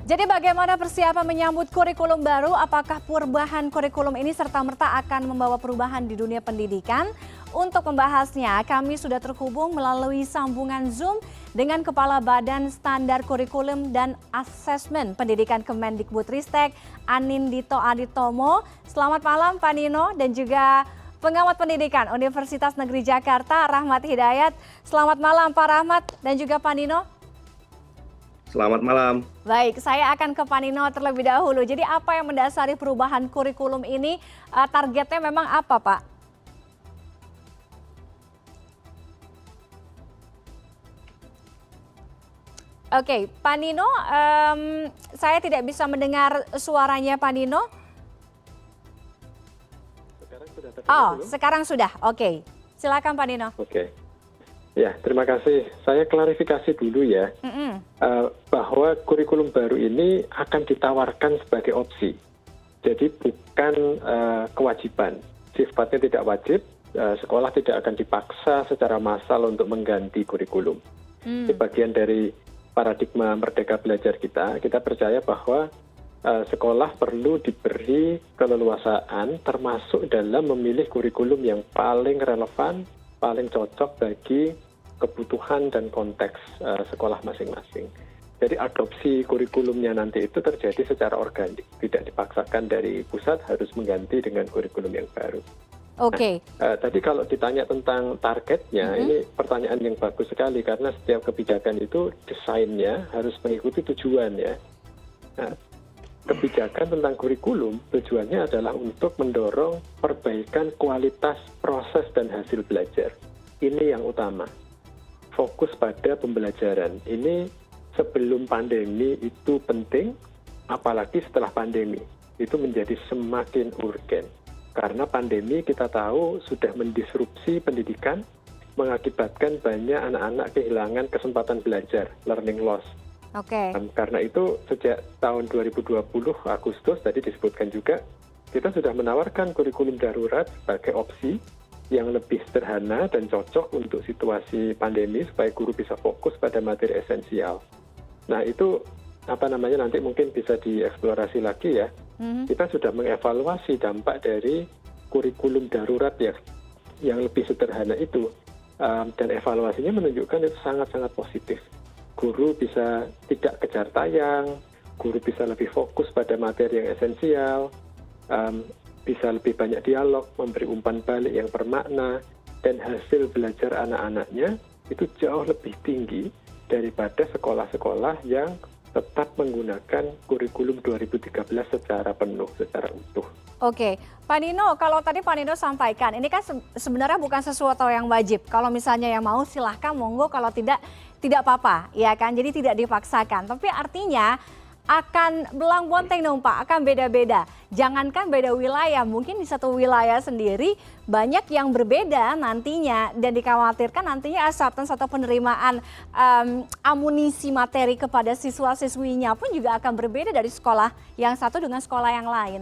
Jadi bagaimana persiapan menyambut kurikulum baru? Apakah perubahan kurikulum ini serta-merta akan membawa perubahan di dunia pendidikan? Untuk membahasnya, kami sudah terhubung melalui sambungan Zoom dengan Kepala Badan Standar Kurikulum dan Asesmen Pendidikan Kemendikbudristek, Anindito Aditomo. Selamat malam Pak Nino dan juga pengamat pendidikan Universitas Negeri Jakarta, Rahmat Hidayat. Selamat malam Pak Rahmat dan juga Pak Nino. Selamat malam. Baik, saya akan ke Pak Nino terlebih dahulu. Jadi apa yang mendasari perubahan kurikulum ini? Targetnya memang apa, Pak? Oke, Pak Nino, saya tidak bisa mendengar suaranya Pak Nino. Sekarang sudah sekarang sudah. Oke, silakan Pak Nino. Oke. Ya, terima kasih. Saya klarifikasi dulu ya, bahwa kurikulum baru ini akan ditawarkan sebagai opsi. Jadi bukan kewajiban. Sifatnya tidak wajib, sekolah tidak akan dipaksa secara massal untuk mengganti kurikulum. Di bagian dari paradigma Merdeka Belajar kita percaya bahwa sekolah perlu diberi keleluasaan termasuk dalam memilih kurikulum yang paling relevan, paling cocok bagi kebutuhan dan konteks sekolah masing-masing. Jadi adopsi kurikulumnya nanti itu terjadi secara organik, tidak dipaksakan dari pusat harus mengganti dengan kurikulum yang baru. Oke. Tadi kalau ditanya tentang targetnya, ini pertanyaan yang bagus sekali karena setiap kebijakan itu desainnya harus mengikuti tujuan ya. Nah, kebijakan tentang kurikulum tujuannya adalah untuk mendorong perbaikan kualitas proses dan hasil belajar. Ini yang utama. Fokus pada pembelajaran. Ini sebelum pandemi itu penting, apalagi setelah pandemi. Itu menjadi semakin urgen. Karena pandemi kita tahu sudah mendisrupsi pendidikan, mengakibatkan banyak anak-anak kehilangan kesempatan belajar, learning loss. Oke. Karena itu sejak tahun 2020 Agustus, tadi disebutkan juga, kita sudah menawarkan kurikulum darurat sebagai opsi yang lebih sederhana dan cocok untuk situasi pandemi supaya guru bisa fokus pada materi esensial. Nah itu nanti mungkin bisa dieksplorasi lagi ya. Kita sudah mengevaluasi dampak dari kurikulum darurat yang lebih sederhana itu, dan evaluasinya menunjukkan itu sangat-sangat positif. Guru bisa tidak kejar tayang, guru bisa lebih fokus pada materi yang esensial, bisa lebih banyak dialog, memberi umpan balik yang bermakna, dan hasil belajar anak-anaknya itu jauh lebih tinggi daripada sekolah-sekolah yang tetap menggunakan kurikulum 2013 secara penuh, secara utuh. Oke, Pak Nino, kalau tadi Pak Nino sampaikan, ini kan sebenarnya bukan sesuatu yang wajib. Kalau misalnya yang mau silahkan, monggo, kalau tidak apa-apa, ya kan? Jadi tidak dipaksakan. Tapi artinya akan belang bonteng dong Pak, akan beda-beda. Jangankan beda wilayah, mungkin di satu wilayah sendiri banyak yang berbeda nantinya dan dikhawatirkan nantinya acceptance atau penerimaan amunisi materi kepada siswa-siswinya pun juga akan berbeda dari sekolah yang satu dengan sekolah yang lain.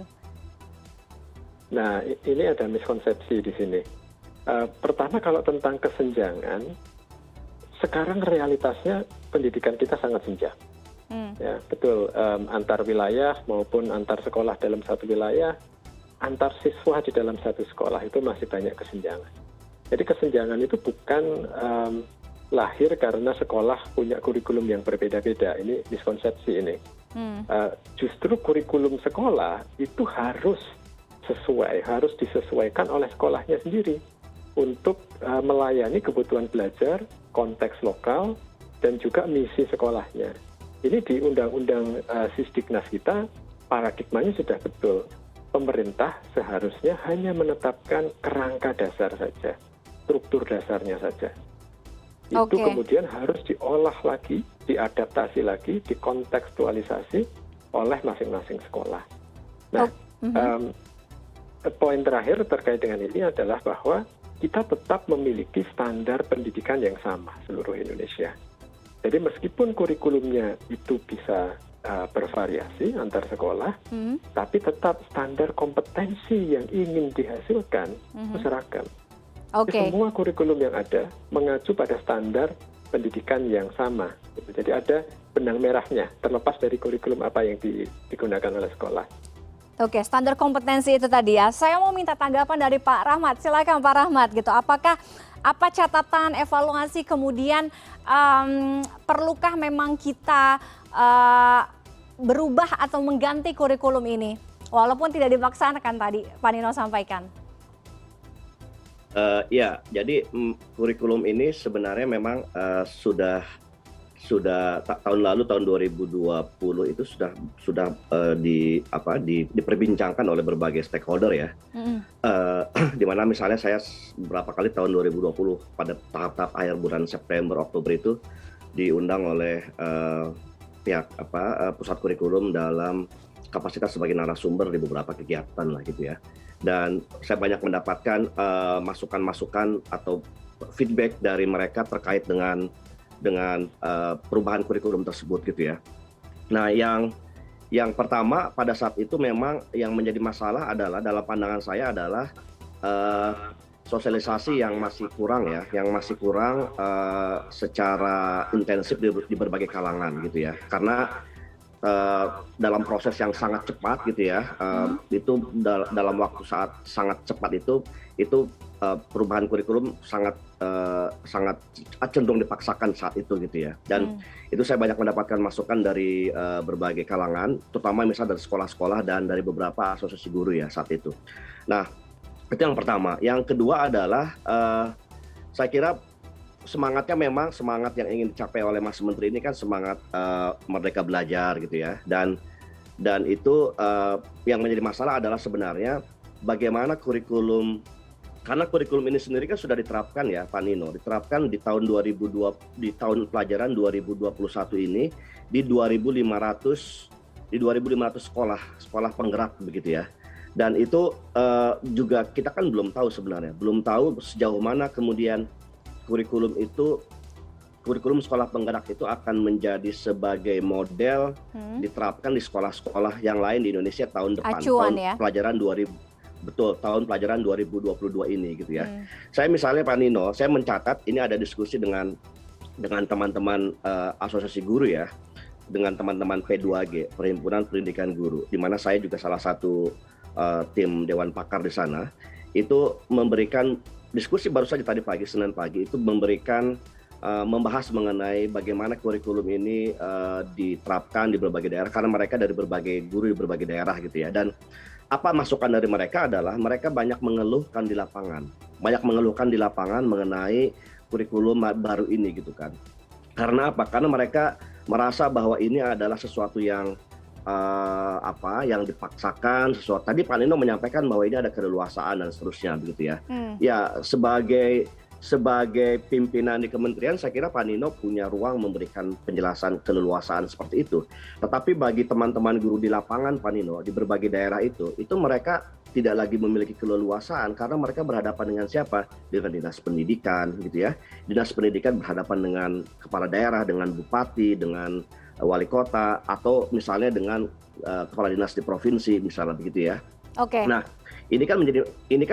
Nah, ini ada miskonsepsi di sini. Pertama kalau tentang kesenjangan, sekarang realitasnya pendidikan kita sangat senjang. Ya, betul, antar wilayah maupun antar sekolah dalam satu wilayah, antar siswa di dalam satu sekolah itu masih banyak kesenjangan. Jadi kesenjangan itu bukan lahir karena sekolah punya kurikulum yang berbeda-beda. Ini miskonsepsi ini. Justru kurikulum sekolah itu harus disesuaikan oleh sekolahnya sendiri untuk melayani kebutuhan belajar, konteks lokal, dan juga misi sekolahnya. Ini di Undang-Undang Sisdiknas kita, paradigmanya sudah betul. Pemerintah seharusnya hanya menetapkan kerangka dasar saja, struktur dasarnya saja. Itu kemudian harus diolah lagi, diadaptasi lagi, dikontekstualisasi oleh masing-masing sekolah. Nah, poin terakhir terkait dengan ini adalah bahwa kita tetap memiliki standar pendidikan yang sama seluruh Indonesia. Jadi meskipun kurikulumnya itu bisa bervariasi antar sekolah, tapi tetap standar kompetensi yang ingin dihasilkan itu seragam. Semua kurikulum yang ada mengacu pada standar pendidikan yang sama. Jadi ada benang merahnya, terlepas dari kurikulum apa yang digunakan oleh sekolah. Oke, standar kompetensi itu tadi ya. Saya mau minta tanggapan dari Pak Rahmat. Silakan Pak Rahmat gitu. Apakah apa catatan evaluasi kemudian perlukah memang kita berubah atau mengganti kurikulum ini? Walaupun tidak dipaksakan tadi Pak Nino sampaikan. Ya, jadi kurikulum ini sebenarnya memang sudah tahun lalu tahun 2020 itu sudah diperbincangkan oleh berbagai stakeholder ya. Di mana misalnya saya beberapa kali tahun 2020 pada tahap-tahap akhir bulan September Oktober itu diundang oleh pihak pusat kurikulum dalam kapasitas sebagai narasumber di beberapa kegiatan lah gitu ya. Dan saya banyak mendapatkan masukan-masukan atau feedback dari mereka terkait dengan perubahan kurikulum tersebut gitu ya. Nah, yang pertama pada saat itu memang yang menjadi masalah adalah dalam pandangan saya adalah sosialisasi yang masih kurang ya, secara intensif di berbagai kalangan gitu ya. Karena dalam proses yang sangat cepat gitu ya, itu dalam waktu sangat cepat itu perubahan kurikulum sangat cenderung dipaksakan saat itu gitu ya. Dan itu saya banyak mendapatkan masukan dari berbagai kalangan, terutama misalnya dari sekolah-sekolah dan dari beberapa asosiasi guru ya saat itu. Nah, itu yang pertama. Yang kedua adalah saya kira semangatnya memang semangat yang ingin dicapai oleh Mas Menteri ini kan semangat merdeka belajar gitu ya. Dan itu yang menjadi masalah adalah sebenarnya bagaimana kurikulum, karena kurikulum ini sendiri kan sudah diterapkan ya Pak Nino, diterapkan di tahun 2020, di tahun pelajaran 2021 ini di 2.500 sekolah penggerak begitu ya. Dan itu juga kita kan belum tahu sebenarnya, belum tahu sejauh mana kemudian kurikulum sekolah penggerak itu akan menjadi sebagai model diterapkan di sekolah-sekolah yang lain di Indonesia tahun depan, Acuan, ya? Pelajaran 2000, tahun pelajaran 2022 ini gitu ya. Saya misalnya Pak Nino, saya mencatat ini ada diskusi dengan teman-teman asosiasi guru ya, dengan teman-teman P2G, Perhimpunan Pendidikan Guru, di mana saya juga salah satu tim dewan pakar di sana, itu memberikan diskusi baru saja tadi pagi, Senin pagi, itu membahas mengenai bagaimana kurikulum ini diterapkan di berbagai daerah, karena mereka dari berbagai guru di berbagai daerah gitu ya. Dan apa masukan dari mereka adalah mereka banyak mengeluhkan di lapangan mengenai kurikulum baru ini gitu kan. Karena apa? Karena mereka merasa bahwa ini adalah sesuatu yang yang dipaksakan, sesuatu. Tadi Pak Nino menyampaikan bahwa ini ada keleluasaan dan seterusnya begitu ya. Ya, sebagai pimpinan di kementerian, saya kira Pak Nino punya ruang memberikan penjelasan keleluasaan seperti itu. Tetapi bagi teman-teman guru di lapangan Pak Nino, di berbagai daerah itu mereka tidak lagi memiliki keleluasaan karena mereka berhadapan dengan siapa? Dengan dinas pendidikan gitu ya. Dinas pendidikan berhadapan dengan kepala daerah, dengan bupati, dengan wali kota, atau misalnya dengan kepala dinas di provinsi misalnya begitu ya. Oke. Nah, ini kan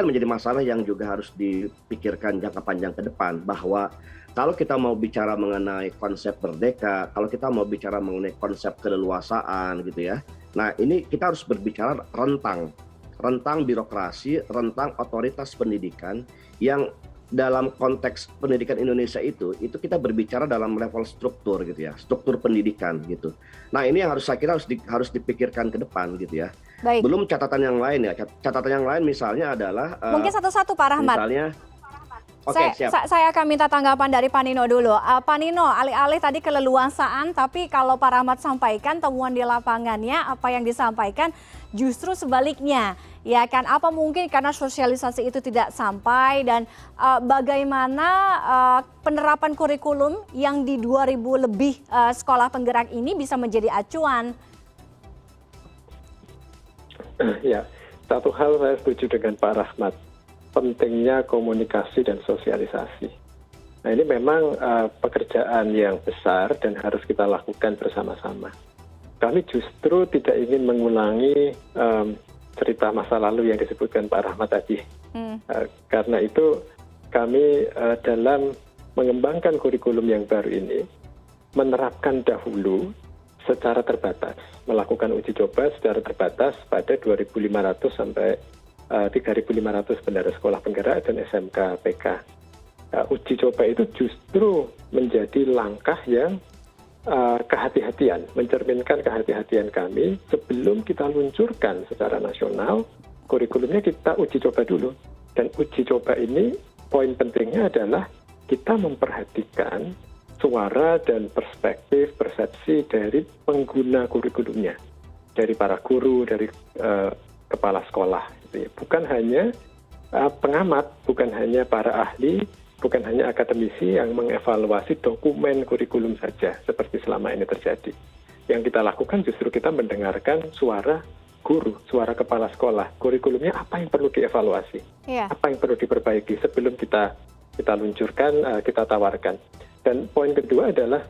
menjadi masalah yang juga harus dipikirkan jangka panjang ke depan, bahwa kalau kita mau bicara mengenai konsep merdeka, kalau kita mau bicara mengenai konsep keleluasaan gitu ya. Nah, ini kita harus berbicara rentang birokrasi, rentang otoritas pendidikan yang dalam konteks pendidikan Indonesia itu kita berbicara dalam level struktur gitu ya, struktur pendidikan gitu. Nah, ini yang saya kira harus dipikirkan ke depan gitu ya. Baik. Belum catatan yang lain ya. Catatan yang lain misalnya adalah mungkin satu-satu Pak Rahmat. Misalnya, oke, siap. Saya akan minta tanggapan dari Pak Nino dulu. Pak Nino, alih-alih tadi keleluasaan, tapi kalau Pak Rahmat sampaikan temuan di lapangannya, apa yang disampaikan justru sebaliknya. Ya kan, apa mungkin karena sosialisasi itu tidak sampai, dan bagaimana penerapan kurikulum yang di 2.000 lebih sekolah penggerak ini bisa menjadi acuan? Ya, satu hal saya setuju dengan Pak Rahmat, pentingnya komunikasi dan sosialisasi. Nah, ini memang pekerjaan yang besar dan harus kita lakukan bersama-sama. Kami justru tidak ingin mengulangi cerita masa lalu yang disebutkan Pak Rahmat tadi. Karena itu kami dalam mengembangkan kurikulum yang baru ini, menerapkan dahulu secara terbatas, melakukan uji coba secara terbatas pada 2.500 sampai 3.500 bendara sekolah penggerak dan SMK PK. Uji coba itu justru menjadi langkah yang kehati-hatian, mencerminkan kehati-hatian kami sebelum kita luncurkan secara nasional, kurikulumnya kita uji coba dulu. Dan uji coba ini poin pentingnya adalah kita memperhatikan suara dan perspektif, persepsi dari pengguna kurikulumnya, dari para guru, dari kepala sekolah. Gitu ya. Bukan hanya pengamat, bukan hanya para ahli, bukan hanya akademisi yang mengevaluasi dokumen kurikulum saja, seperti selama ini terjadi. Yang kita lakukan justru kita mendengarkan suara guru, suara kepala sekolah, kurikulumnya apa yang perlu dievaluasi, apa yang perlu diperbaiki sebelum kita luncurkan, kita tawarkan. Dan poin kedua adalah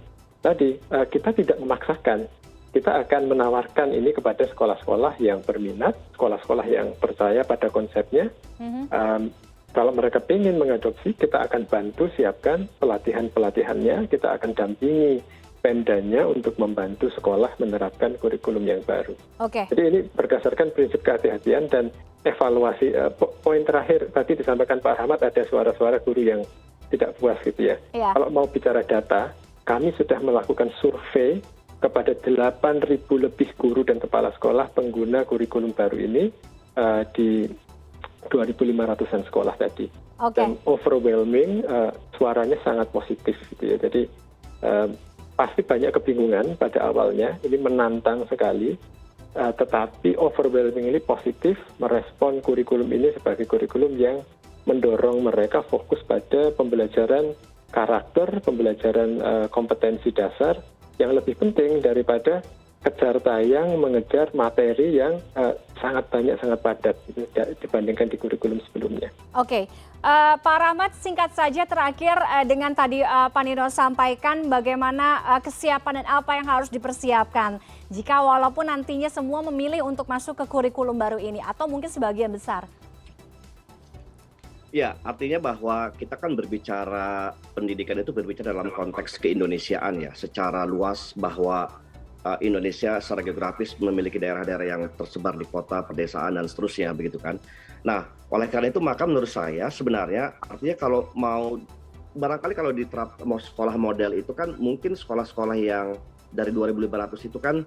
tadi kita tidak memaksakan, kita akan menawarkan ini kepada sekolah-sekolah yang berminat, sekolah-sekolah yang percaya pada konsepnya. Kalau mereka ingin mengadopsi, kita akan bantu siapkan pelatihan-pelatihannya, kita akan dampingi Pemdanya untuk membantu sekolah menerapkan kurikulum yang baru. Jadi ini berdasarkan prinsip kehati-hatian dan evaluasi. Poin terakhir tadi disampaikan Pak Rahmat, ada suara-suara guru yang tidak puas gitu ya. Kalau mau bicara data, kami sudah melakukan survei kepada 8.000 lebih guru dan kepala sekolah pengguna kurikulum baru ini di 2.500-an sekolah tadi. Dan overwhelming, suaranya sangat positif gitu ya. Jadi pasti banyak kebingungan pada awalnya, ini menantang sekali, tetapi overwhelmingly positif merespon kurikulum ini sebagai kurikulum yang mendorong mereka fokus pada pembelajaran karakter, pembelajaran kompetensi dasar yang lebih penting daripada kejar tayang mengejar materi yang sangat banyak, sangat padat dibandingkan di kurikulum sebelumnya. Pak Rahmat, singkat saja terakhir dengan tadi Pak Nino sampaikan bagaimana kesiapan dan apa yang harus dipersiapkan jika walaupun nantinya semua memilih untuk masuk ke kurikulum baru ini atau mungkin sebagian besar. Ya, artinya bahwa kita kan berbicara pendidikan itu berbicara dalam konteks keindonesiaan ya, secara luas bahwa Indonesia secara geografis memiliki daerah-daerah yang tersebar di kota, pedesaan, dan seterusnya, begitu kan. Nah, oleh karena itu maka menurut saya sebenarnya artinya kalau mau, barangkali kalau diterap mau sekolah model itu kan mungkin sekolah-sekolah yang dari 2.500 itu kan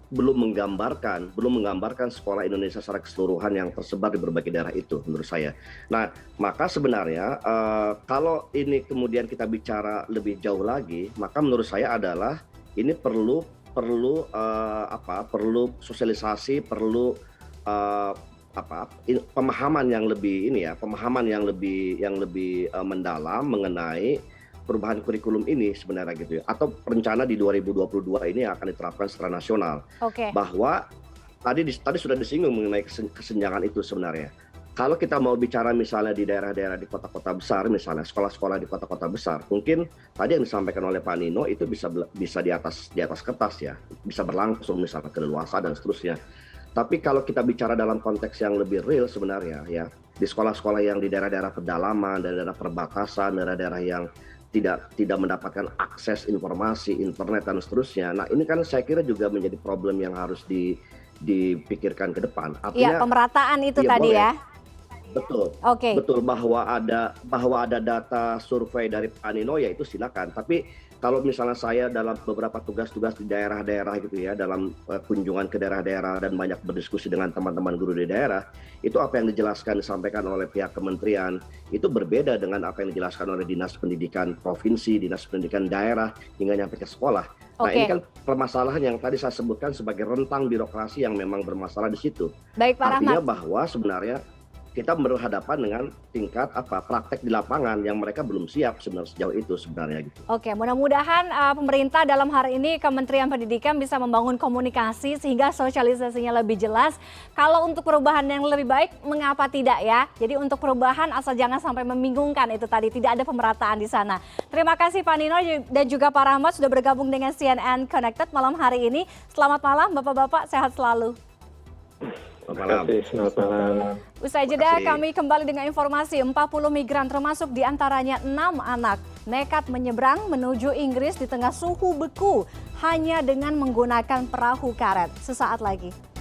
belum menggambarkan sekolah Indonesia secara keseluruhan yang tersebar di berbagai daerah itu menurut saya. Nah, maka sebenarnya kalau ini kemudian kita bicara lebih jauh lagi, maka menurut saya adalah ini perlu sosialisasi, perlu pemahaman yang lebih mendalam mengenai perubahan kurikulum ini sebenarnya gitu ya, atau rencana di 2022 ini akan diterapkan secara nasional. Bahwa tadi sudah disinggung mengenai kesenjangan itu sebenarnya. Kalau kita mau bicara misalnya di daerah-daerah di kota-kota besar, misalnya sekolah-sekolah di kota-kota besar, mungkin tadi yang disampaikan oleh Pak Nino itu bisa di atas kertas ya, bisa berlangsung misalnya keleluasaan dan seterusnya. Tapi kalau kita bicara dalam konteks yang lebih real sebenarnya ya, di sekolah-sekolah yang di daerah-daerah pedalaman, daerah-daerah perbatasan, daerah-daerah yang tidak mendapatkan akses informasi, internet dan seterusnya. Nah, ini kan saya kira juga menjadi problem yang harus dipikirkan ke depan. Artinya pemerataan itu tadi boleh. ya. Betul, betul bahwa ada data survei dari Pak Nino ya itu silakan. Tapi kalau misalnya saya dalam beberapa tugas-tugas di daerah-daerah gitu ya, dalam kunjungan ke daerah-daerah dan banyak berdiskusi dengan teman-teman guru di daerah, itu apa yang disampaikan oleh pihak kementerian itu berbeda dengan apa yang dijelaskan oleh Dinas Pendidikan Provinsi, Dinas Pendidikan Daerah hingga nyampe ke sekolah. Nah, ini kan permasalahan yang tadi saya sebutkan sebagai rentang birokrasi yang memang bermasalah di situ. Baik, Pak Rahmat. Artinya bahwa sebenarnya kita berhadapan dengan tingkat praktek di lapangan yang mereka belum siap sebenarnya sejauh itu sebenarnya gitu. Mudah-mudahan pemerintah dalam hari ini Kementerian Pendidikan bisa membangun komunikasi sehingga sosialisasinya lebih jelas. Kalau untuk perubahan yang lebih baik, mengapa tidak ya? Jadi untuk perubahan asal jangan sampai membingungkan itu tadi, tidak ada pemerataan di sana. Terima kasih Pak Nino dan juga Pak Rahmat sudah bergabung dengan CNN Connected malam hari ini. Selamat malam Bapak-Bapak, sehat selalu. Selamat malam. Usai jeda kami kembali dengan informasi 40 migran termasuk diantaranya 6 anak nekat menyeberang menuju Inggris di tengah suhu beku hanya dengan menggunakan perahu karet. Sesaat lagi.